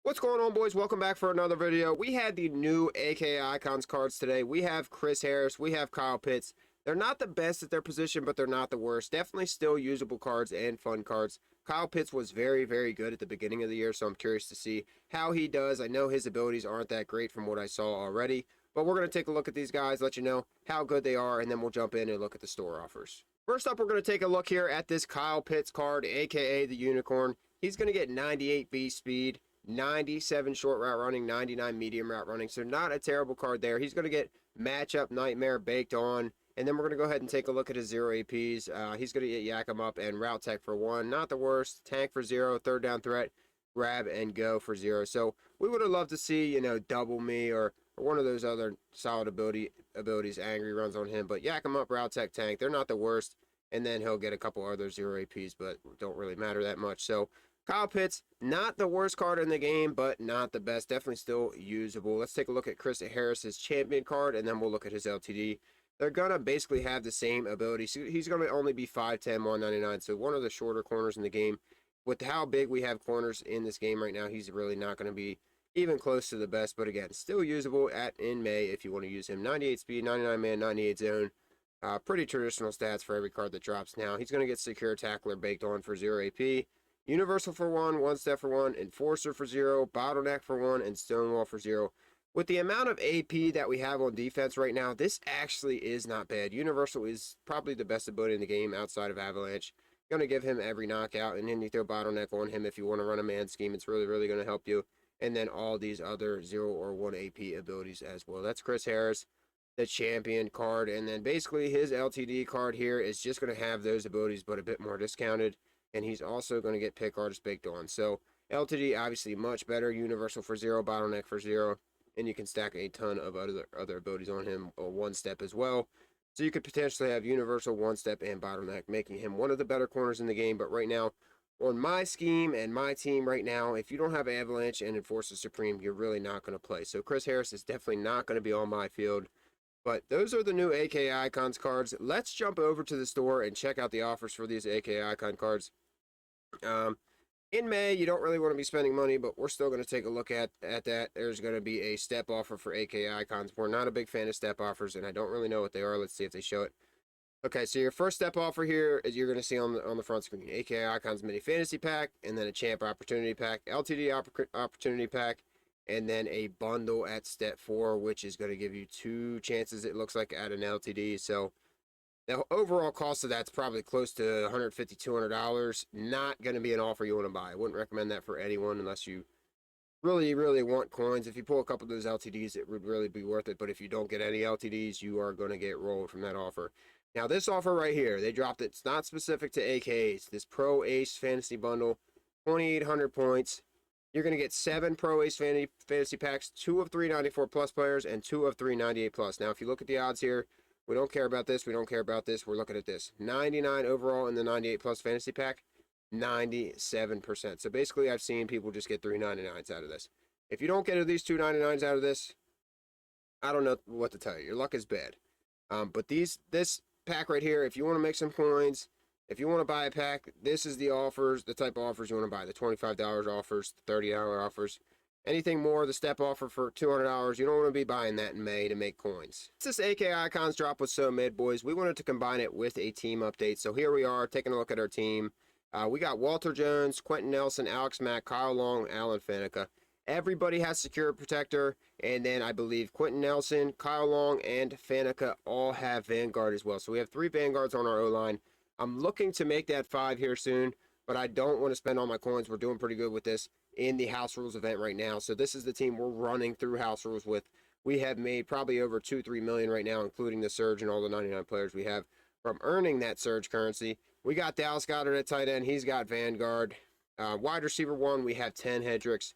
What's going on, boys? Welcome back for another video. We had the new AKA Icons cards today. We have Chris Harris. We have Kyle Pitts. They're not the best at their position, but they're not the worst. Definitely still usable cards and fun cards. Kyle Pitts was very, very good at the beginning of the year, so I'm curious to see how he does. I know his abilities aren't that great from what I saw already, but we're going to take a look at these guys, let you know how good they are, and then we'll jump in and look at the store offers. First up, we're going to take a look here at this Kyle Pitts card, AKA the Unicorn. He's going to get 98 B speed. 97 short route running, 99 medium route running. So not a terrible card there. He's going to get matchup nightmare baked on. And then we're going to go ahead and take a look at his 0 APs. He's going to get Yak 'em Up and Route Tech for 1. Not the worst. Tank for 0. Third down threat. Grab and go for 0. So we would have loved to see, double me or one of those other solid abilities. Angry runs on him. But Yak 'em Up, Route Tech, Tank. They're not the worst. And then he'll get a couple other 0 APs, but don't really matter that much. So Kyle Pitts, not the worst card in the game, but not the best. Definitely still usable. Let's take a look at Chris Harris's champion card, and then we'll look at his LTD. They're going to basically have the same ability. So he's going to only be 5'10", 199, so one of the shorter corners in the game. With how big we have corners in this game right now, he's really not going to be even close to the best. But again, still usable in May if you want to use him. 98 speed, 99 man, 98 zone. Pretty traditional stats for every card that drops now. He's going to get Secure Tackler baked on for 0 AP. Universal for 1, One Step for 1, Enforcer for 0, Bottleneck for 1, and Stonewall for 0. With the amount of AP that we have on defense right now, this actually is not bad. Universal is probably the best ability in the game outside of Avalanche. Going to give him every knockout, and then you throw Bottleneck on him if you want to run a man scheme. It's really, really going to help you. And then all these other 0 or 1 AP abilities as well. That's Chris Harris, the champion card. And then basically his LTD card here is just going to have those abilities, but a bit more discounted. And he's also going to get Pick Artist baked on. So LTD obviously much better. Universal for 0, Bottleneck for 0. And you can stack a ton of other abilities on him, or One Step as well. So you could potentially have Universal, One Step, and Bottleneck, making him one of the better corners in the game. But right now, on my scheme and my team right now, if you don't have Avalanche and Enforcer Supreme, you're really not going to play. So Chris Harris is definitely not going to be on my field. But those are the new AKA Icons cards. Let's jump over to the store and check out the offers for these AKA Icon cards. In May, you don't really want to be spending money, but we're still going to take a look at that. There's going to be a step offer for AKA Icons. We're not a big fan of step offers, and I don't really know what they are. Let's see if they show it. Okay, so your first step offer here is you're going to see on the front screen, AKA Icons Mini Fantasy Pack, and then a Champ Opportunity Pack, LTD Opportunity Pack, and then a bundle at step 4, which is going to give you 2 chances, it looks like, at an LTD. So the overall cost of that's probably close to $150, $200. Not going to be an offer you want to buy. I wouldn't recommend that for anyone unless you really, really want coins. If you pull a couple of those LTDs, it would really be worth it. But if you don't get any LTDs, you are going to get rolled from that offer. Now, this offer right here, they dropped it. It's not specific to AKAs. This Pro Ace Fantasy Bundle, 2,800 points. You're going to get 7 Pro Ace Fantasy Packs, 2 of 394 plus players, and 2 of 398 plus. Now, if you look at the odds here, we don't care about this. We don't care about this. We're looking at this. 99 overall in the 98 plus fantasy pack, 97%. So basically, I've seen people just get 399s out of this. If you don't get at least 299s out of this, I don't know what to tell you. Your luck is bad. But this pack right here, if you want to make some coins, if you want to buy a pack, this is the offers, the type of offers you want to buy. The $25 offers, the $30 offers. Anything more, the step offer for $200, you don't want to be buying that in May to make coins. This AKA Icons drop was so mid, boys. We wanted to combine it with a team update. So here we are, taking a look at our team. We got Walter Jones, Quentin Nelson, Alex Mack, Kyle Long, Alan Faneca. Everybody has Secure Protector, and then I believe Quentin Nelson, Kyle Long, and Faneca all have Vanguard as well. So we have 3 Vanguards on our O-line. I'm looking to make that 5 here soon, but I don't want to spend all my coins. We're doing pretty good with this in the House Rules event right now. So this is the team we're running through House Rules with. We have made probably over 2-3 million right now, including the Surge and all the 99 players we have from earning that Surge currency. We got Dallas Goedert at tight end. He's got Vanguard. Wide receiver 1, we have 10 Hendricks.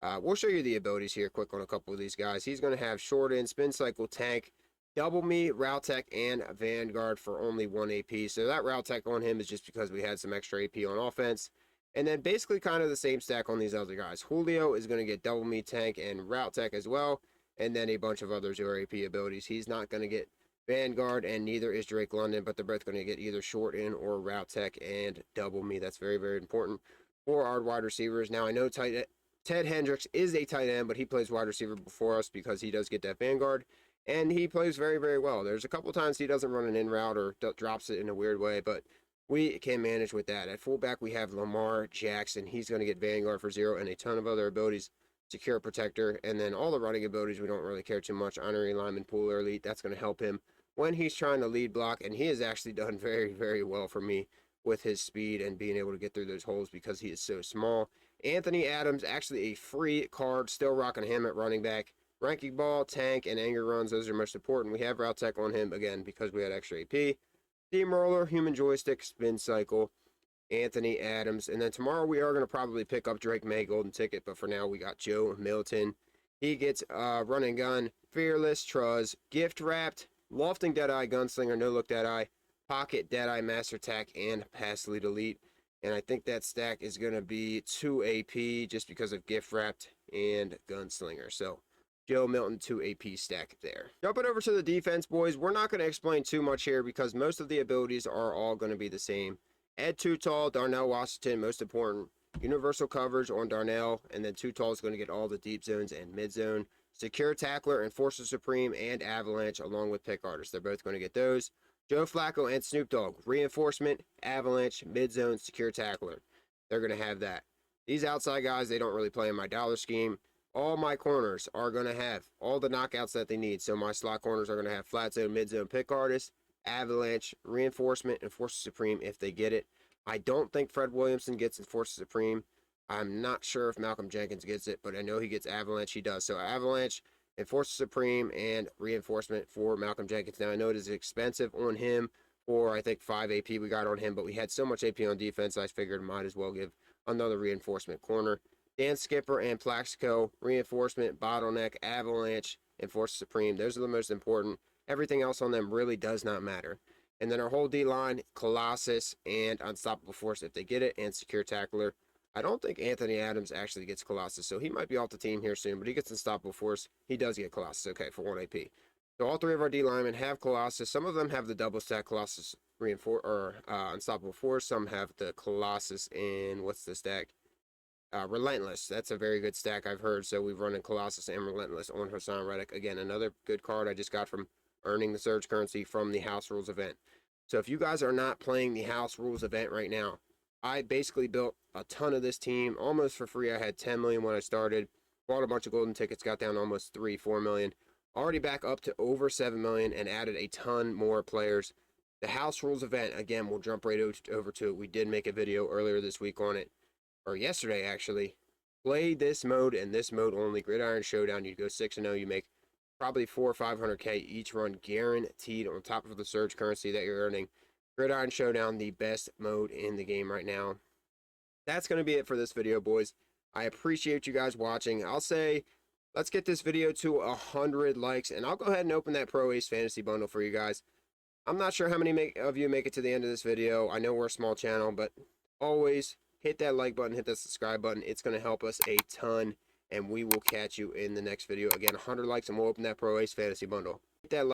We'll show you the abilities here quick on a couple of these guys. He's going to have short end, spin cycle, tank, double me, route tech, and Vanguard for only 1 AP. So that route tech on him is just because we had some extra AP on offense. And then basically kind of the same stack on these other guys. Julio is going to get double me, tank, and route tech as well. And then a bunch of other 0 AP abilities. He's not going to get Vanguard, and neither is Drake London, but they're both going to get either short end or route tech and double me. That's very, very important for our wide receivers. Now, I know tight Ted Hendricks is a tight end, but he plays wide receiver before us because he does get that Vanguard. And he plays very, very well. There's a couple times he doesn't run an in route or drops it in a weird way, but we can manage with that. At fullback, we have Lamar Jackson. He's going to get Vanguard for 0 and a ton of other abilities. Secure Protector, and then all the running abilities we don't really care too much. Honorary Lineman, Pooler Elite, that's going to help him when he's trying to lead block, and he has actually done very, very well for me with his speed and being able to get through those holes because he is so small. Anthony Adams, actually a free card, still rocking him at running back. Ranking Ball, Tank, and Anger Runs, those are most important. We have Route Tech on him, again, because we had extra AP. Steamroller, Human Joystick, Spin Cycle, Anthony Adams. And then tomorrow we are going to probably pick up Drake May Golden Ticket, but for now we got Joe Milton. He gets Run and Gun, Fearless, Truz, Gift Wrapped, Lofting Deadeye, Gunslinger, No Look Deadeye, Pocket Deadeye, Master Attack, and Pass Lead Elite. And I think that stack is going to be 2 AP just because of Gift Wrapped and Gunslinger. So Joe Milton 2 AP stack there. Jumping over to the defense, boys, we're not going to explain too much here because most of the abilities are all going to be the same. Ed Too Tall, Darnell Washington, most important. Universal coverage on Darnell, and then Too Tall is going to get all the deep zones and mid zone. Secure Tackler, Enforcer Supreme, and Avalanche, along with Pick Artist. They're both going to get those. Joe Flacco and Snoop Dogg, Reinforcement, Avalanche, Mid Zone, Secure Tackler. They're going to have that. These outside guys, they don't really play in my dollar scheme. All my corners are going to have all the knockouts that they need. So my slot corners are going to have Flat Zone, Mid Zone, Pick Artist, Avalanche, Reinforcement, Enforcer Supreme if they get it. I don't think Fred Williamson gets Enforcer Supreme. I'm not sure if Malcolm Jenkins gets it, but I know he gets Avalanche. He does. So Avalanche, Enforcer Supreme, and Reinforcement for Malcolm Jenkins. Now, I know it is expensive on him for, I think, 5 AP we got on him, but we had so much AP on defense, I figured might as well give another Reinforcement corner. Dan Skipper and Plaxico, Reinforcement, Bottleneck, Avalanche, Enforcer Supreme. Those are the most important. Everything else on them really does not matter. And then our whole D-line, Colossus and Unstoppable Force if they get it, and Secure Tackler. I don't think Anthony Adams actually gets Colossus, so he might be off the team here soon, but he gets Unstoppable Force. He does get Colossus, okay, for 1 AP. So all 3 of our D-linemen have Colossus. Some of them have the double stack Colossus Unstoppable Force. Some have the Colossus in, what's the stack? Relentless. That's a very good stack I've heard, so we've run in Colossus and Relentless on Hassan Reddick. Again, another good card I just got from earning the Surge currency from the House Rules event. So if you guys are not playing the House Rules event right now, I basically built a ton of this team almost for free. I had 10 million when I started, bought a bunch of golden tickets, got down to almost 4 million, already back up to over 7 million and added a ton more players. The House Rules event, again, we'll jump right over to it. We did make a video earlier this week on it, or yesterday actually. Play this mode and this mode only. Gridiron Showdown, you go 6-0, you make probably 400 or 500K each run guaranteed on top of the Surge currency that you're earning. Gridiron Showdown, the best mode in the game right now. That's going to be it for this video, boys. I appreciate you guys watching. I'll say, let's get this video to 100 likes, and I'll go ahead and open that Pro Ace Fantasy Bundle for you guys. I'm not sure how many of you make it to the end of this video. I know we're a small channel, but always hit that like button, hit that subscribe button. It's going to help us a ton. And we will catch you in the next video. Again, 100 likes and we'll open that Pro Ace Fantasy Bundle. Hit that like